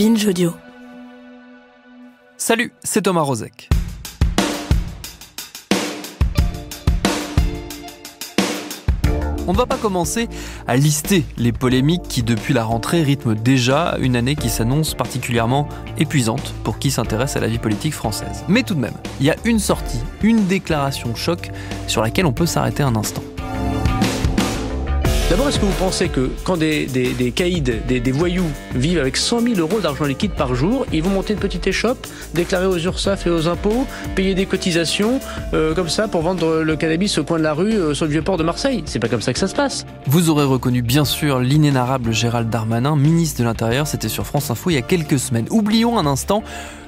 Binge Audio. Salut, c'est Thomas Rozek. On ne va pas commencer à lister les polémiques qui, depuis la rentrée, rythment déjà une année qui s'annonce particulièrement épuisante pour qui s'intéresse à la vie politique française. Mais tout de même, il y a une sortie, une déclaration choc sur laquelle on peut s'arrêter un instant. D'abord, est-ce que vous pensez que quand des caïds, des voyous vivent avec 100 000 euros d'argent liquide par jour, ils vont monter une petite échoppe, déclarer aux URSSAF et aux impôts, payer des cotisations, comme ça, pour vendre le cannabis au coin de la rue sur le vieux port de Marseille? C'est pas comme ça que ça se passe. Vous aurez reconnu bien sûr l'inénarrable Gérald Darmanin, ministre de l'Intérieur, c'était sur France Info il y a quelques semaines. Oublions un instant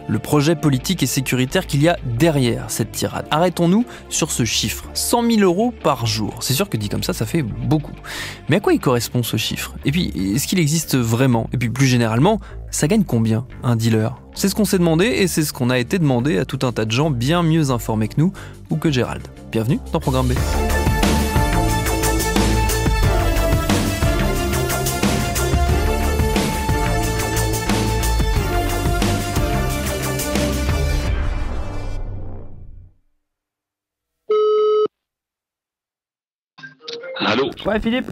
le projet politique et sécuritaire qu'il y a derrière cette tirade. Arrêtons-nous sur ce chiffre, 100 000 euros par jour. C'est sûr que dit comme ça fait beaucoup. Mais à quoi il correspond ce chiffre? Et puis, est-ce qu'il existe vraiment? Et puis plus généralement, ça gagne combien un dealer? C'est ce qu'on s'est demandé et c'est ce qu'on a été demandé à tout un tas de gens bien mieux informés que nous ou que Gérald. Bienvenue dans Programme B. Allô? Ouais Philippe,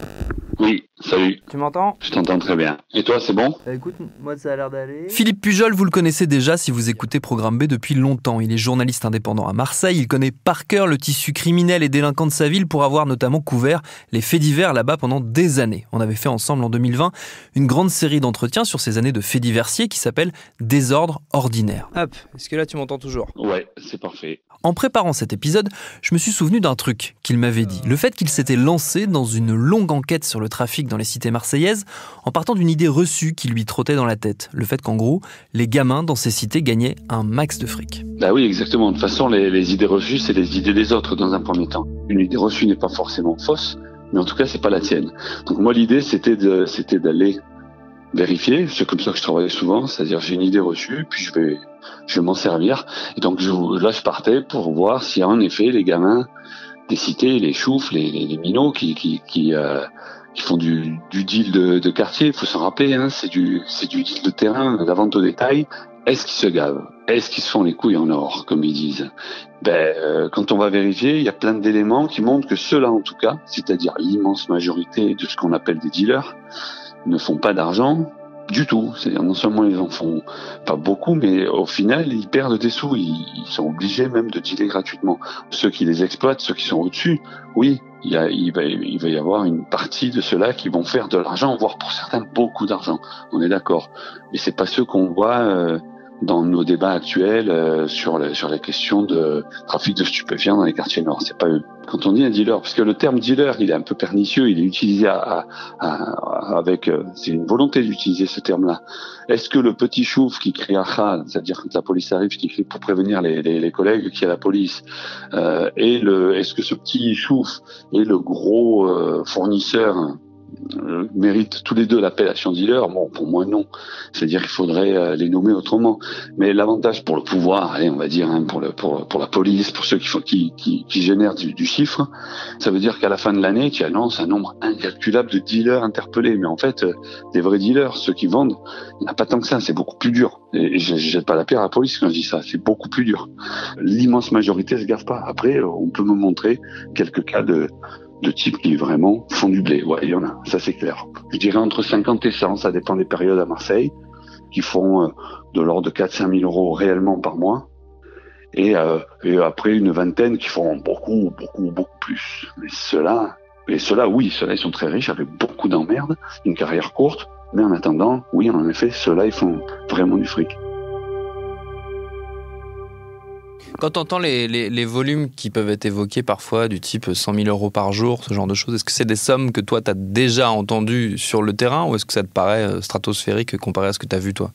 Oui, salut. tu m'entends? Je t'entends très bien. Et toi, c'est bon? Écoute, moi ça a l'air d'aller. Philippe Pujol, vous le connaissez déjà si vous écoutez Programme B depuis longtemps. Il est journaliste indépendant à Marseille, il connaît par cœur le tissu criminel et délinquant de sa ville pour avoir notamment couvert les faits divers là-bas pendant des années. On avait fait ensemble en 2020 une grande série d'entretiens sur ces années de faits diversiers qui s'appelle Désordre ordinaire. Hop, est-ce que là tu m'entends toujours? Ouais, c'est parfait. En préparant cet épisode, je me suis souvenu d'un truc qu'il m'avait dit. Le fait qu'il s'était lancé dans une longue enquête sur le trafic dans les cités marseillaises en partant d'une idée reçue qui lui trottait dans la tête. Le fait qu'en gros, les gamins dans ces cités gagnaient un max de fric. Bah oui, exactement. De toute façon, les idées reçues, c'est les idées des autres dans un premier temps. Une idée reçue n'est pas forcément fausse, mais en tout cas, c'est pas la tienne. Donc moi, l'idée, c'était d'aller vérifier. C'est comme ça que je travaillais souvent, c'est-à-dire j'ai une idée reçue, puis je vais m'en servir. Et donc là, je partais pour voir si en effet les gamins des cités, les choufs, les minots qui font du deal de quartier, il faut s'en rappeler, hein, c'est du deal de terrain, la vente au détail. Est-ce qu'ils se gavent? Est-ce qu'ils se font les couilles en or, comme ils disent? Quand on va vérifier, il y a plein d'éléments qui montrent que ceux-là, en tout cas, c'est-à-dire l'immense majorité de ce qu'on appelle des dealers, ne font pas d'argent du tout. C'est-à-dire non seulement ils en font pas beaucoup, mais au final ils perdent des sous. Ils sont obligés même de dealer gratuitement. Ceux qui les exploitent, ceux qui sont au-dessus, oui, il va y avoir une partie de ceux-là qui vont faire de l'argent, voire pour certains beaucoup d'argent. On est d'accord. Mais c'est pas ceux qu'on voit dans nos débats actuels sur les questions de trafic de stupéfiants dans les quartiers nord. C'est pas eux. Quand on dit un dealer, parce que le terme dealer, il est un peu pernicieux, il est utilisé c'est une volonté d'utiliser ce terme-là. Est-ce que le petit chouf qui crie Acha, c'est-à-dire quand la police arrive, qui crie pour prévenir les collègues qui est la police, est-ce que ce petit chouf est le gros fournisseur méritent tous les deux l'appellation dealer? Bon, pour moi non. C'est-à-dire qu'il faudrait les nommer autrement. Mais l'avantage pour le pouvoir, allez, on va dire, hein, pour la police, pour ceux qui génèrent du chiffre, ça veut dire qu'à la fin de l'année, tu annonces un nombre incalculable de dealers interpellés. Mais en fait, des vrais dealers, ceux qui vendent, il n'y en a pas tant que ça. C'est beaucoup plus dur. Et je jette pas la pierre à la police quand je dis ça. C'est beaucoup plus dur. L'immense majorité se gaffe pas. Après, on peut me montrer quelques cas de types qui vraiment font du blé. Ouais, il y en a, ça c'est clair. Je dirais entre 50 et 100, ça dépend des périodes à Marseille, qui font de l'ordre de 4-5 000 euros réellement par mois. Et après une vingtaine qui font beaucoup plus. Mais ceux-là, oui, ceux-là ils sont très riches avec beaucoup d'emmerdes, une carrière courte. Mais en attendant, oui, en effet, ceux-là ils font vraiment du fric. Quand tu entends les volumes qui peuvent être évoqués parfois, du type 100 000 euros par jour, ce genre de choses, est-ce que c'est des sommes que toi, tu as déjà entendues sur le terrain ou est-ce que ça te paraît stratosphérique comparé à ce que tu as vu, toi?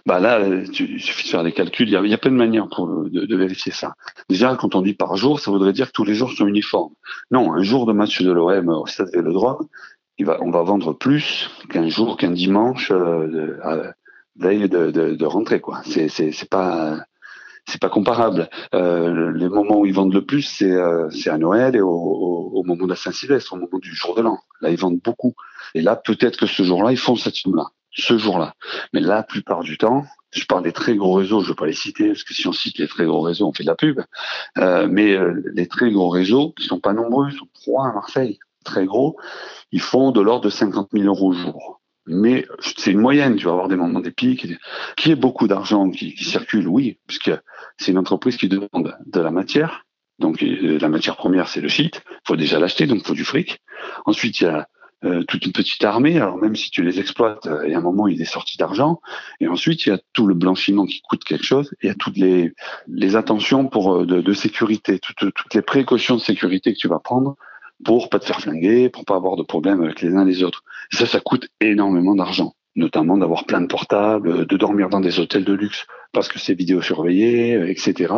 Là, il suffit de faire des calculs. Il y a plein de manières de vérifier ça. Déjà, quand on dit par jour, ça voudrait dire que tous les jours sont uniformes. Non, un jour de match de l'OM au Stade Vélodrome, on va vendre plus qu'un dimanche veille de rentrée, quoi. C'est pas comparable. Les moments où ils vendent le plus, c'est à Noël et au moment de la Saint-Sylvestre, au moment du jour de l'an. Là, ils vendent beaucoup. Et là, peut-être que ce jour-là, ils font cette somme-là. ce jour-là. Mais la plupart du temps, je parle des très gros réseaux, je ne veux pas les citer, parce que si on cite les très gros réseaux, on fait de la pub. Mais les très gros réseaux, qui sont pas nombreux, sont 3 à Marseille, très gros, ils font de l'ordre de 50 000 euros au jour. Mais c'est une moyenne, tu vas avoir des moments des pics. Qu'il y ait beaucoup d'argent qui circule, oui, puisque c'est une entreprise qui demande de la matière. Donc la matière première, c'est le shit, il faut déjà l'acheter, donc il faut du fric. Ensuite, il y a toute une petite armée, alors même si tu les exploites, il y a un moment, il y a des sorties d'argent. Et ensuite, il y a tout le blanchiment qui coûte quelque chose. Et il y a toutes les attentions de sécurité, toutes les précautions de sécurité que tu vas prendre pour pas te faire flinguer, pour pas avoir de problème avec les uns et les autres. Et ça coûte énormément d'argent. Notamment d'avoir plein de portables, de dormir dans des hôtels de luxe parce que c'est vidéosurveillé, etc.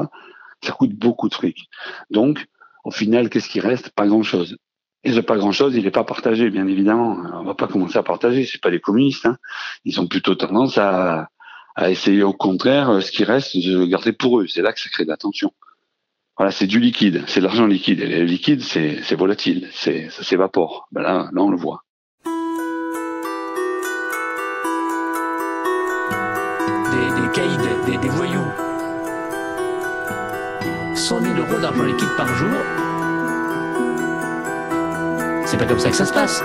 Ça coûte beaucoup de fric. Donc, au final, qu'est-ce qui reste? Pas grand-chose. Et ce pas grand-chose, il n'est pas partagé, bien évidemment. On va pas commencer à partager, c'est pas les communistes. Hein. Ils ont plutôt tendance à essayer, au contraire, ce qui reste, de le garder pour eux. C'est là que ça crée de la tension. Voilà, c'est du liquide, c'est de l'argent liquide. Et le liquide, c'est volatile, ça s'évapore. Ben là, on le voit. Des caïds, des voyous. 100 000 euros d'argent liquide par jour. C'est pas comme ça que ça se passe.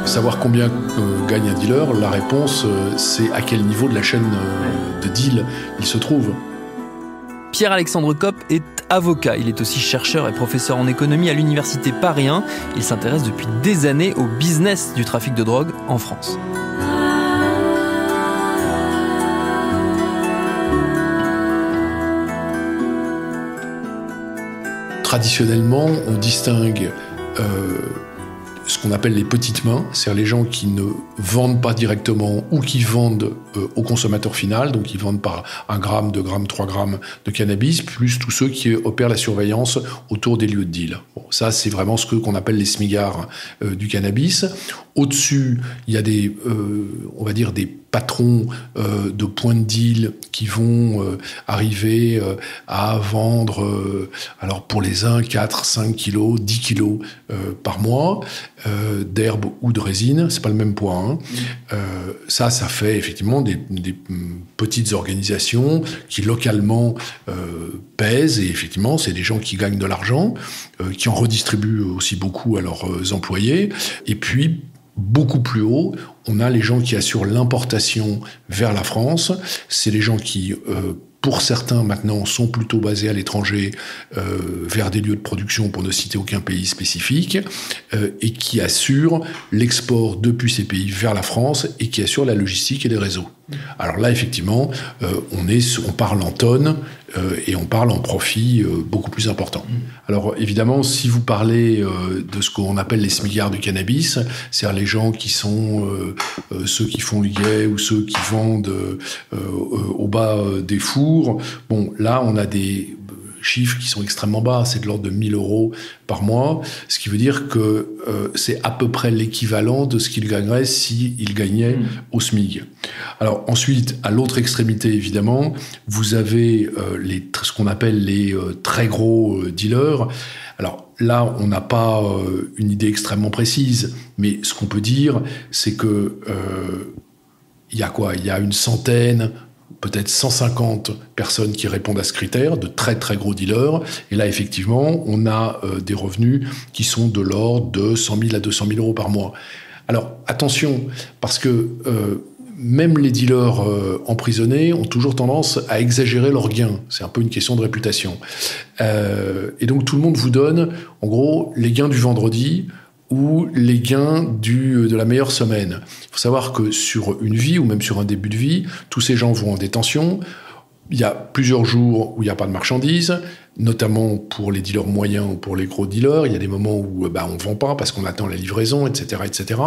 Savoir combien gagne un dealer, la réponse, c'est à quel niveau de la chaîne de deal il se trouve. Pierre-Alexandre Kopp est avocat. Il est aussi chercheur et professeur en économie à l'université Paris 1. Il s'intéresse depuis des années au business du trafic de drogue en France. Traditionnellement, on distingue ce qu'on appelle les petites mains, c'est-à-dire les gens qui ne vendent pas directement ou qui vendent au consommateur final, donc ils vendent par 1 gramme, 2 grammes, 3 grammes de cannabis, plus tous ceux qui opèrent la surveillance autour des lieux de deal. Bon, ça, c'est vraiment ce qu'on appelle les smigards du cannabis. Au-dessus, il y a on va dire des patrons de points de deal qui vont arriver à vendre, alors pour les uns, 4, 5 kilos, 10 kilos par mois, d'herbe ou de résine, c'est pas le même poids. Hein. Ça fait effectivement des petites organisations qui localement pèsent, et effectivement, c'est des gens qui gagnent de l'argent, qui en redistribuent aussi beaucoup à leurs employés, et puis beaucoup plus haut, on a les gens qui assurent l'importation vers la France. C'est les gens qui, pour certains maintenant, sont plutôt basés à l'étranger, vers des lieux de production, pour ne citer aucun pays spécifique, et qui assurent l'export depuis ces pays vers la France et qui assurent la logistique et les réseaux. Alors là, effectivement, on parle en tonnes et on parle en profit beaucoup plus important. Alors évidemment, si vous parlez de ce qu'on appelle les smigards du cannabis, c'est-à-dire les gens qui sont ceux qui font le guet ou ceux qui vendent au bas des fours, bon, là, on a des chiffres qui sont extrêmement bas, c'est de l'ordre de 1 000 euros par mois, ce qui veut dire que c'est à peu près l'équivalent de ce qu'il gagnerait s'il gagnait au SMIC. Alors ensuite, à l'autre extrémité, évidemment, vous avez ce qu'on appelle les très gros dealers. Alors là, on n'a pas une idée extrêmement précise, mais ce qu'on peut dire, c'est que il y a quoi ? Il y a une centaine, peut-être 150 personnes qui répondent à ce critère, de très très gros dealers. Et là, effectivement, on a des revenus qui sont de l'ordre de 100 000 à 200 000 euros par mois. Alors, attention, parce que même les dealers emprisonnés ont toujours tendance à exagérer leurs gains. C'est un peu une question de réputation. Et donc, tout le monde vous donne, en gros, les gains du vendredi ou les gains de la meilleure semaine. Il faut savoir que sur une vie, ou même sur un début de vie, tous ces gens vont en détention. Il y a plusieurs jours où il n'y a pas de marchandises, notamment pour les dealers moyens ou pour les gros dealers. Il y a des moments où on ne vend pas parce qu'on attend la livraison, etc., etc.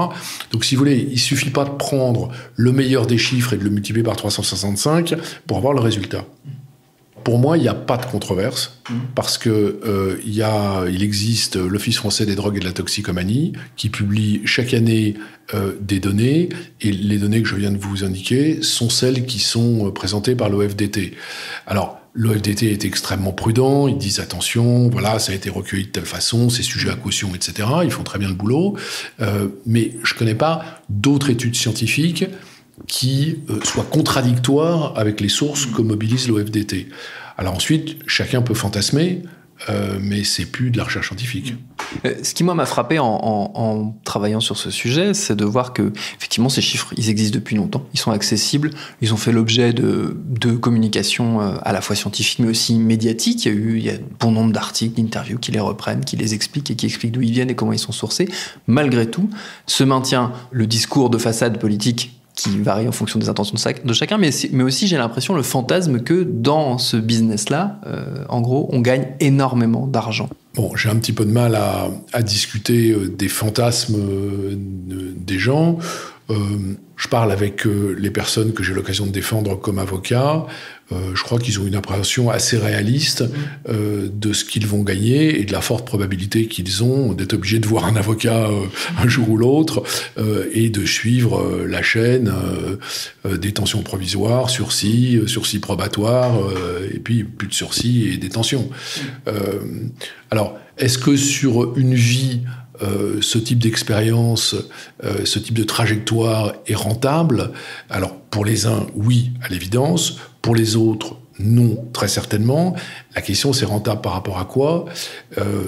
Donc, si vous voulez, il ne suffit pas de prendre le meilleur des chiffres et de le multiplier par 365 pour avoir le résultat. Pour moi, il n'y a pas de controverse, parce que il existe l'Office français des drogues et de la toxicomanie, qui publie chaque année des données, et les données que je viens de vous indiquer sont celles qui sont présentées par l'OFDT. Alors, l'OFDT est extrêmement prudent, ils disent attention, voilà, ça a été recueilli de telle façon, c'est sujet à caution, etc. Ils font très bien le boulot, mais je ne connais pas d'autres études scientifiques qui soient contradictoires avec les sources que mobilise l'OFDT. Alors ensuite, chacun peut fantasmer, mais c'est plus de la recherche scientifique. Ce qui, moi, m'a frappé en travaillant sur ce sujet, c'est de voir que, effectivement, ces chiffres, ils existent depuis longtemps, ils sont accessibles, ils ont fait l'objet de communications à la fois scientifiques, mais aussi médiatiques. Il y a bon nombre d'articles, d'interviews qui les reprennent, qui les expliquent et qui expliquent d'où ils viennent et comment ils sont sourcés. Malgré tout, se maintient le discours de façade politique qui varie en fonction des intentions de chacun, mais aussi, j'ai l'impression, le fantasme que dans ce business-là, en gros, on gagne énormément d'argent. Bon, j'ai un petit peu de mal à discuter des fantasmes des gens. Je parle avec les personnes que j'ai l'occasion de défendre comme avocat. Je crois qu'ils ont une appréhension assez réaliste de ce qu'ils vont gagner et de la forte probabilité qu'ils ont d'être obligés de voir un avocat un jour ou l'autre et de suivre la chaîne détention provisoire, sursis probatoire et puis plus de sursis et détention. Alors, est-ce que sur une vie ce type d'expérience, ce type de trajectoire est rentable? Alors, pour les uns, oui, à l'évidence. Pour les autres, non, très certainement. La question, c'est rentable par rapport à quoi?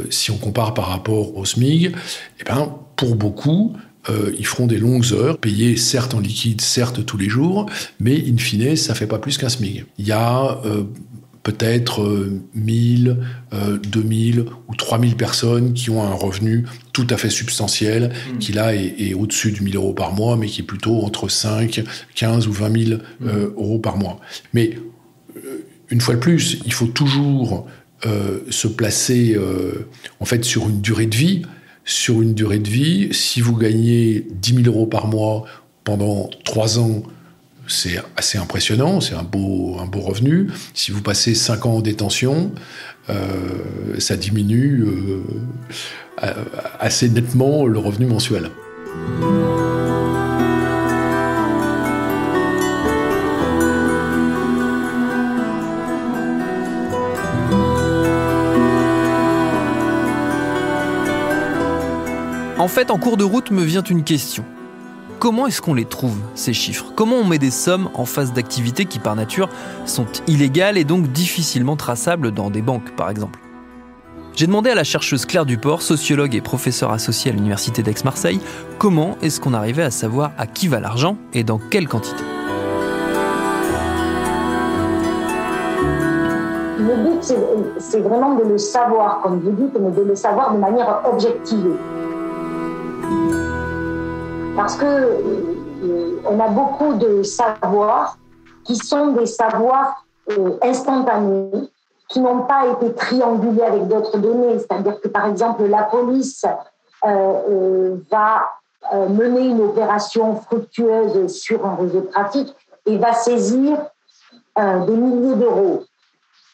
Si on compare par rapport au SMIC, eh ben, pour beaucoup, ils feront des longues heures, payés certes en liquide, certes tous les jours, mais in fine, ça fait pas plus qu'un SMIC. Il y a peut-être 1000, 2000 ou 3000 personnes qui ont un revenu tout à fait substantiel, qui là est au-dessus de 1000 euros par mois, mais qui est plutôt entre 5, 15 ou 20 000 euros par mois. Mais une fois de plus, il faut toujours se placer en fait sur une durée de vie. Sur une durée de vie, si vous gagnez 10 000 euros par mois pendant 3 ans, c'est assez impressionnant, c'est un beau revenu. Si vous passez 5 ans en détention, ça diminue assez nettement le revenu mensuel. En fait, en cours de route me vient une question. Comment est-ce qu'on les trouve, ces chiffres? Comment on met des sommes en face d'activités qui, par nature, sont illégales et donc difficilement traçables dans des banques, par exemple? J'ai demandé à la chercheuse Claire Duport, sociologue et professeure associée à l'Université d'Aix-Marseille, comment est-ce qu'on arrivait à savoir à qui va l'argent et dans quelle quantité. Le but, c'est vraiment de le savoir, comme vous dites, mais de le savoir de manière objectivée. Parce que on a beaucoup de savoirs qui sont des savoirs instantanés, qui n'ont pas été triangulés avec d'autres données. C'est-à-dire que, par exemple, la police va mener une opération fructueuse sur un réseau de trafic et va saisir des milliers d'euros.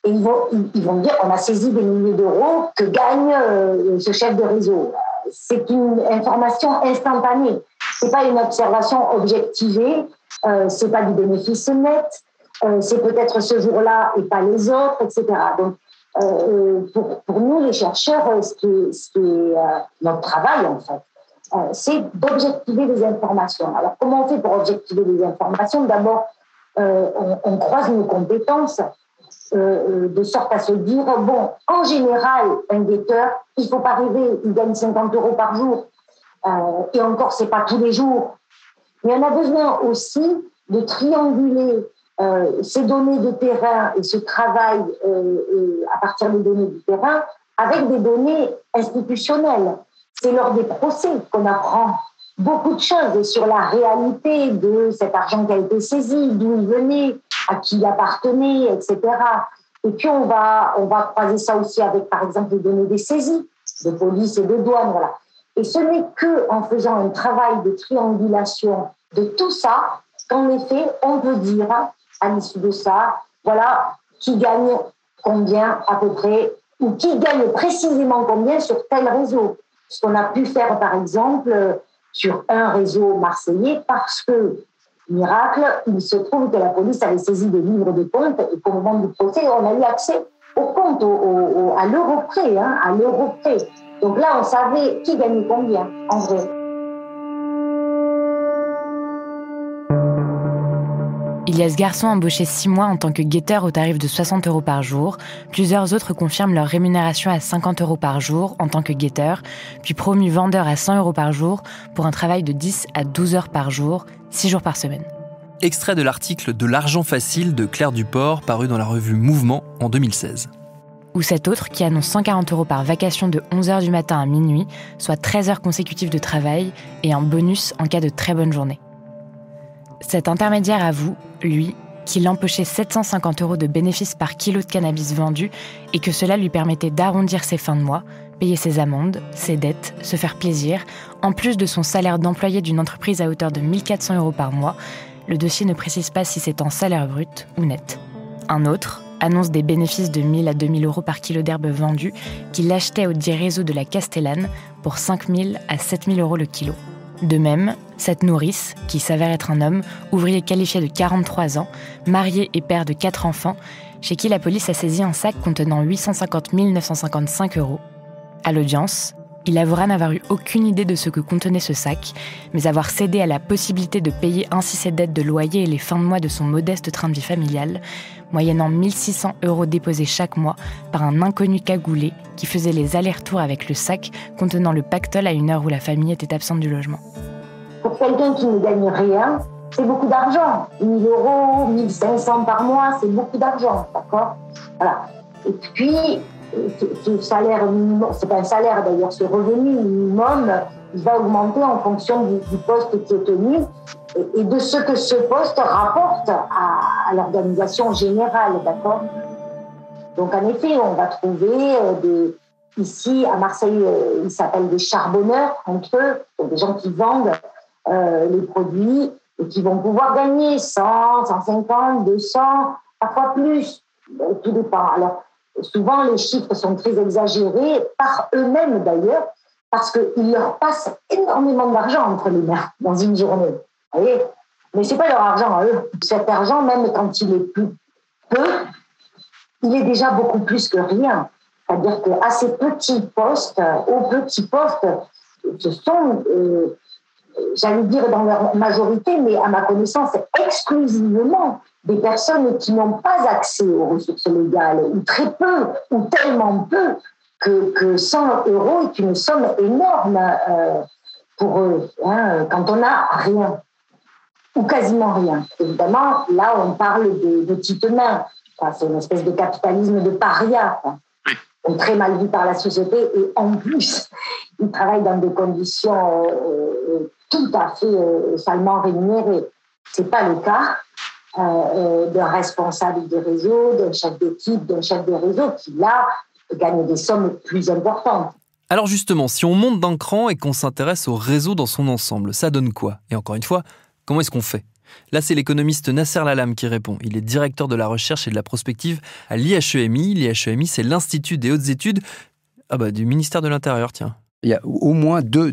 Et ils vont dire, on a saisi des milliers d'euros que gagne ce chef de réseau. C'est une information instantanée. C'est pas une observation objectivée, c'est pas du bénéfice net, c'est peut-être ce jour-là et pas les autres, etc. Donc, pour nous, les chercheurs, ce qui est notre travail, en fait, c'est d'objectiver les informations. Alors, comment on fait pour objectiver les informations? D'abord, on croise nos compétences de sorte à se dire, bon, en général, un guetteur, il faut pas rêver, il gagne 50 euros par jour. Et encore, c'est pas tous les jours. Mais on a besoin aussi de trianguler ces données de terrain et ce travail à partir des données du terrain avec des données institutionnelles. C'est lors des procès qu'on apprend beaucoup de choses sur la réalité de cet argent qui a été saisi, d'où il venait, à qui il appartenait, etc. Et puis on va croiser ça aussi avec, par exemple, les données des saisies de police et de douane, voilà. Et ce n'est qu'en faisant un travail de triangulation de tout ça qu'en effet, on peut dire, à l'issue de ça, voilà, qui gagne combien à peu près, ou qui gagne précisément combien sur tel réseau. Ce qu'on a pu faire, par exemple, sur un réseau marseillais, parce que, miracle, il se trouve que la police avait saisi des livres de compte et qu'au moment du procès, on a eu accès au compte, à l'euro près, à l'euro près. Donc là, on savait qui gagnait combien, en vrai. Ilias Garçon, embauché 6 mois en tant que guetteur au tarif de 60 € par jour. Plusieurs autres confirment leur rémunération à 50 € par jour en tant que guetteur, puis promu vendeur à 100 € par jour pour un travail de 10 à 12 heures par jour, 6 jours par semaine. Extrait de l'article De l'argent facile de Claire Duport, paru dans la revue Mouvement en 2016. Ou cet autre qui annonce 140 € par vacation de 11h du matin à minuit, soit 13 heures consécutives de travail et un bonus en cas de très bonne journée. Cet intermédiaire avoue, lui, qu'il empochait 750 € de bénéfices par kilo de cannabis vendu et que cela lui permettait d'arrondir ses fins de mois, payer ses amendes, ses dettes, se faire plaisir, en plus de son salaire d'employé d'une entreprise à hauteur de 1 400 € par mois. Le dossier ne précise pas si c'est en salaire brut ou net. Un autre annonce des bénéfices de 1 000 à 2 000 € par kilo d'herbe vendue qu'il achetait au dit réseau de la Castellane pour 5 000 à 7 000 € le kilo. De même, cette nourrice, qui s'avère être un homme, ouvrier qualifié de 43 ans, marié et père de 4 enfants, chez qui la police a saisi un sac contenant 850 955 €. À l'audience, il avouera n'avoir eu aucune idée de ce que contenait ce sac, mais avoir cédé à la possibilité de payer ainsi ses dettes de loyer et les fins de mois de son modeste train de vie familial, moyennant 1 600 € déposés chaque mois par un inconnu cagoulé qui faisait les allers-retours avec le sac contenant le pactole à une heure où la famille était absente du logement. Pour quelqu'un qui ne gagne rien, c'est beaucoup d'argent. 1 000 €, 1 500 par mois, c'est beaucoup d'argent, d'accord ? Voilà. Et puis, ce salaire minimum, c'est pas un salaire d'ailleurs, ce revenu minimum, il va augmenter en fonction du poste qui est tenu et de ce que ce poste rapporte à l'organisation générale, d'accord ? Donc en effet, on va trouver ici à Marseille, ils s'appellent des charbonneurs entre eux, donc des gens qui vendent les produits et qui vont pouvoir gagner 100, 150, 200, parfois plus, tout dépend. Alors souvent les chiffres sont très exagérés par eux-mêmes d'ailleurs, parce qu'il leur passe énormément d'argent entre les mains dans une journée. Vous voyez ? Mais ce n'est pas leur argent à eux. Cet argent, même quand il est peu, il est déjà beaucoup plus que rien. C'est-à-dire qu'à ces petits postes, aux petits postes, ce sont, j'allais dire dans leur majorité, mais à ma connaissance, exclusivement des personnes qui n'ont pas accès aux ressources légales, ou très peu, ou tellement peu, que 100 € est une somme énorme pour eux, quand on n'a rien, ou quasiment rien. Évidemment, là, on parle de petites mains. Enfin, c'est une espèce de capitalisme de paria. On est très mal vu par la société et en plus, ils travaillent dans des conditions tout à fait salement rémunérées. Ce n'est pas le cas d'un responsable des réseaux, d'un chef d'équipe, d'un chef de réseau qui, là, gagne des sommes plus importantes. Alors justement, si on monte d'un cran et qu'on s'intéresse au réseau dans son ensemble, ça donne quoi ? Et encore une fois, comment est-ce qu'on fait ? Là, c'est l'économiste Nasser Lallam qui répond. Il est directeur de la recherche et de la prospective à l'IHEMI. L'IHEMI, c'est l'Institut des hautes études du ministère de l'Intérieur, tiens. Il y a au moins deux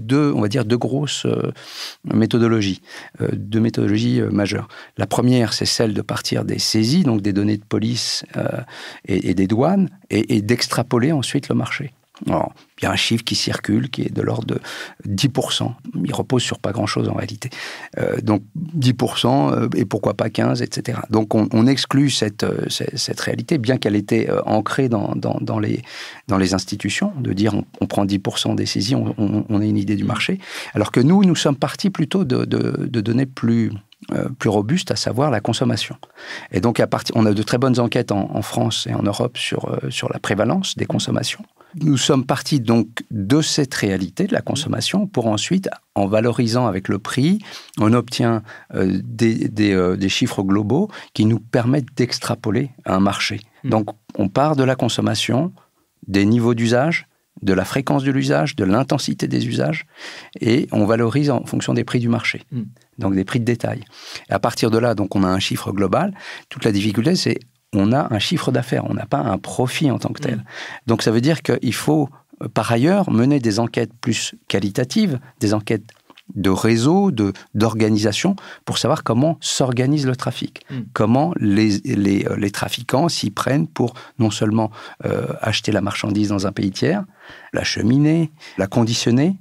grosses méthodologies, deux méthodologies majeures. La première, c'est celle de partir des saisies, donc des données de police et des douanes, et d'extrapoler ensuite le marché. Alors, il y a un chiffre qui circule qui est de l'ordre de 10%. Il repose sur pas grand-chose en réalité. Donc 10% et pourquoi pas 15%, etc. Donc on exclut cette réalité, bien qu'elle était ancrée dans les institutions, de dire on prend 10% des saisies, on a une idée du marché. Alors que nous sommes partis plutôt de données plus robuste, à savoir la consommation. Et donc, on a de très bonnes enquêtes en France et en Europe sur la prévalence des consommations. Nous sommes partis donc de cette réalité de la consommation pour ensuite, en valorisant avec le prix, on obtient des chiffres globaux qui nous permettent d'extrapoler un marché. Donc, on part de la consommation, des niveaux d'usage, de la fréquence de l'usage, de l'intensité des usages, et on valorise en fonction des prix du marché, donc des prix de détail. Et à partir de là, donc, on a un chiffre global. Toute la difficulté, c'est on a un chiffre d'affaires, on n'a pas un profit en tant que tel. Donc ça veut dire qu'il faut, par ailleurs, mener des enquêtes plus qualitatives, des enquêtes de réseau, d'organisation, pour savoir comment s'organise le trafic. Comment les trafiquants s'y prennent pour non seulement acheter la marchandise dans un pays tiers, l'acheminer, la conditionner,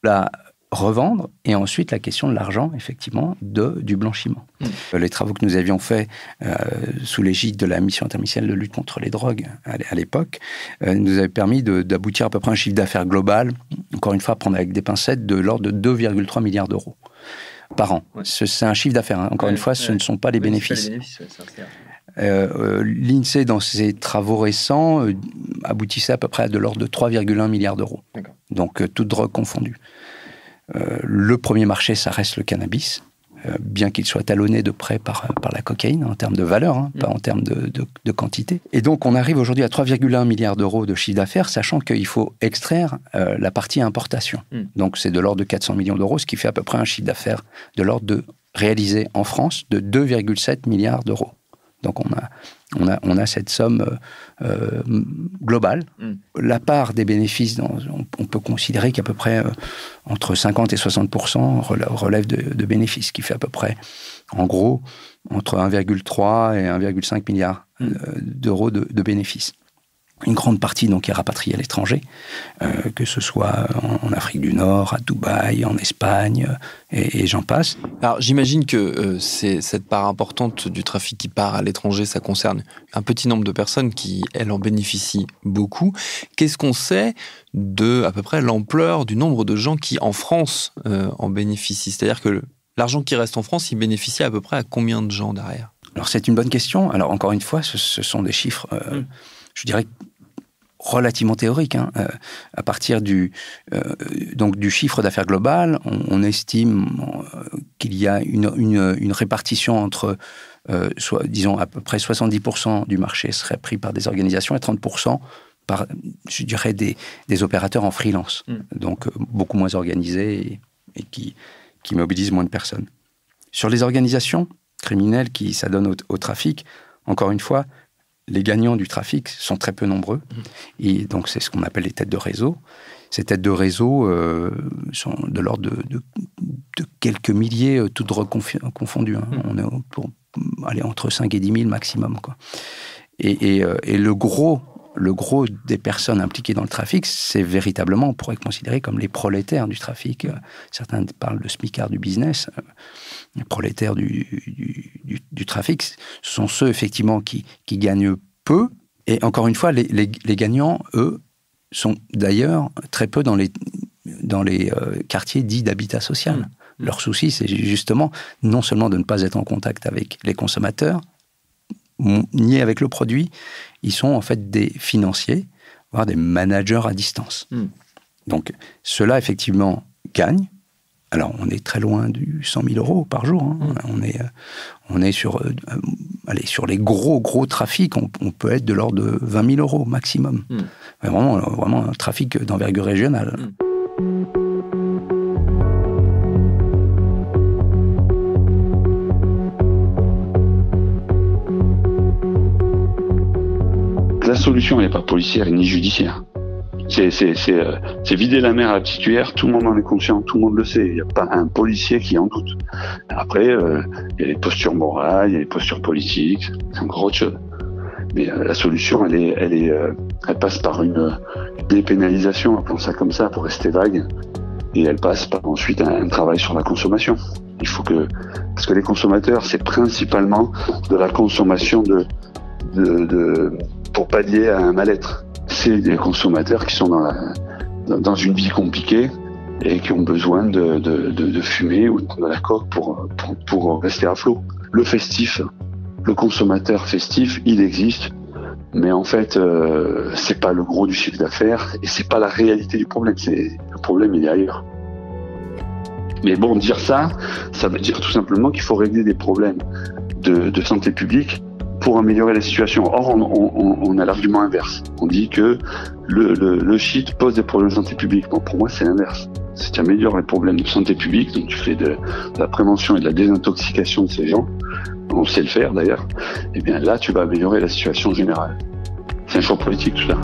la revendre, et ensuite la question de l'argent, effectivement, du blanchiment. Les travaux que nous avions faits sous l'égide de la mission interministérielle de lutte contre les drogues à l'époque nous avaient permis d'aboutir à peu près à un chiffre d'affaires global, encore une fois, à prendre avec des pincettes, de l'ordre de 2,3 milliards d'euros par an. Ouais. C'est un chiffre d'affaires, hein. Encore une fois, ce ne sont pas les bénéfices. L'INSEE, dans ses travaux récents, aboutissait à peu près à de l'ordre de 3,1 milliards d'euros. Donc, toute drogue confondue. Le premier marché, ça reste le cannabis, bien qu'il soit talonné de près par la cocaïne, en termes de valeur, hein, pas en termes de quantité. Et donc, on arrive aujourd'hui à 3,1 milliards d'euros de chiffre d'affaires, sachant qu'il faut extraire la partie importation. Donc, c'est de l'ordre de 400 millions d'euros, ce qui fait à peu près un chiffre d'affaires de l'ordre réalisé en France de 2,7 milliards d'euros. Donc, on a cette somme globale. La part des bénéfices, on peut considérer qu'à peu près entre 50 et 60% relève de bénéfices, ce qui fait à peu près, en gros, entre 1,3 et 1,5 milliard d'euros de bénéfices. Une grande partie donc est rapatriée à l'étranger, que ce soit en Afrique du Nord, à Dubaï, en Espagne, et j'en passe. Alors j'imagine que c'est cette part importante du trafic qui part à l'étranger, ça concerne un petit nombre de personnes qui, elles, en bénéficient beaucoup. Qu'est-ce qu'on sait de, à peu près, l'ampleur du nombre de gens qui, en France, en bénéficient? C'est-à-dire que l'argent qui reste en France, il bénéficie à peu près à combien de gens derrière? Alors c'est une bonne question. Alors encore une fois, ce sont des chiffres... je dirais, relativement théorique. Hein. À partir du chiffre d'affaires global, on estime qu'il y a une répartition entre, disons, à peu près 70% du marché serait pris par des organisations et 30% par, je dirais, des opérateurs en freelance. Donc, beaucoup moins organisés et qui mobilisent moins de personnes. Sur les organisations criminelles qui s'adonnent au trafic, encore une fois, les gagnants du trafic sont très peu nombreux. Et donc, c'est ce qu'on appelle les têtes de réseau. Ces têtes de réseau sont de l'ordre de quelques milliers, toutes drogues confondues. Hein. On est pour aller entre 5 et 10 000 maximum, quoi. Et le gros des personnes impliquées dans le trafic, c'est véritablement, on pourrait considérer comme les prolétaires du trafic. Certains parlent de smicards du business. Les prolétaires du trafic, ce sont ceux, effectivement, qui gagnent peu. Et encore une fois, les gagnants, eux, sont d'ailleurs très peu dans les quartiers dits d'habitat social. Leur souci, c'est justement non seulement de ne pas être en contact avec les consommateurs, ni avec le produit, ils sont en fait des financiers, voire des managers à distance. Donc, ceux-là, effectivement, gagnent. Alors, on est très loin du 100 000 euros par jour. Hein. On est sur les gros trafics, on peut être de l'ordre de 20 000 euros maximum. Vraiment un trafic d'envergure régionale. La solution n'est pas policière ni judiciaire. C'est vider la mer à la petite cuillère, tout le monde en est conscient, tout le monde le sait. Il n'y a pas un policier qui en doute. Après, il y a les postures morales, il y a les postures politiques, c'est encore autre chose. Mais la solution, elle passe par une dépénalisation, appelons ça comme ça, pour rester vague. Et elle passe par ensuite un travail sur la consommation. Il faut parce que les consommateurs, c'est principalement de la consommation pour pallier à un mal-être. C'est des consommateurs qui sont dans une vie compliquée et qui ont besoin de fumer ou de la coke pour rester à flot. Le consommateur festif, il existe, mais en fait, c'est pas le gros du chiffre d'affaires et c'est pas la réalité du problème. Le problème, il est ailleurs. Mais bon, dire ça veut dire tout simplement qu'il faut régler des problèmes de santé publique pour améliorer la situation. Or, on a l'argument inverse. On dit que le shit pose des problèmes de santé publique. Bon, pour moi, c'est l'inverse. Si tu améliores les problèmes de santé publique, donc tu fais de la prévention et de la désintoxication de ces gens, on sait le faire d'ailleurs, eh bien là, tu vas améliorer la situation générale. C'est un choix politique, tout ça.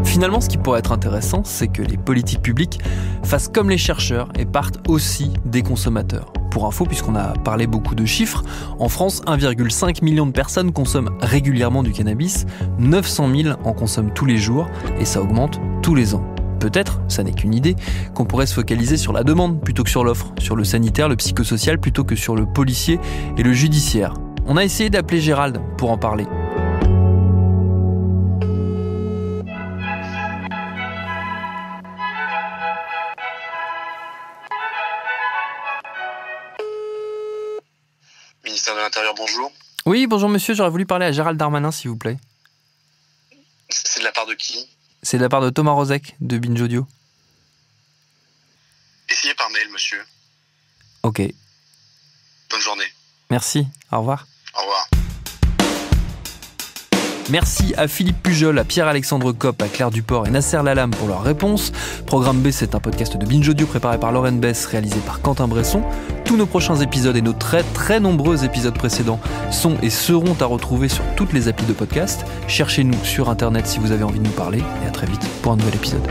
Finalement, ce qui pourrait être intéressant, c'est que les politiques publiques fassent comme les chercheurs et partent aussi des consommateurs. Pour info, puisqu'on a parlé beaucoup de chiffres, en France, 1,5 million de personnes consomment régulièrement du cannabis, 900 000 en consomment tous les jours, et ça augmente tous les ans. Peut-être, ça n'est qu'une idée, qu'on pourrait se focaliser sur la demande plutôt que sur l'offre, sur le sanitaire, le psychosocial plutôt que sur le policier et le judiciaire. On a essayé d'appeler Gérald pour en parler. Ministère de l'Intérieur, bonjour. Oui, bonjour monsieur, j'aurais voulu parler à Gérald Darmanin, s'il vous plaît. C'est de la part de qui ? C'est de la part de Thomas Rozek, de Binge Audio. Essayez par mail, monsieur. Ok. Bonne journée. Merci, au revoir. Au revoir. Merci à Philippe Pujol, à Pierre-Alexandre Kopp, à Claire Duport et Nasser Lalam pour leurs réponses. Programme B, c'est un podcast de Binge Audio préparé par Lauren Bess, réalisé par Quentin Bresson. Tous nos prochains épisodes et nos très très nombreux épisodes précédents sont et seront à retrouver sur toutes les applis de podcast. Cherchez-nous sur Internet si vous avez envie de nous parler et à très vite pour un nouvel épisode.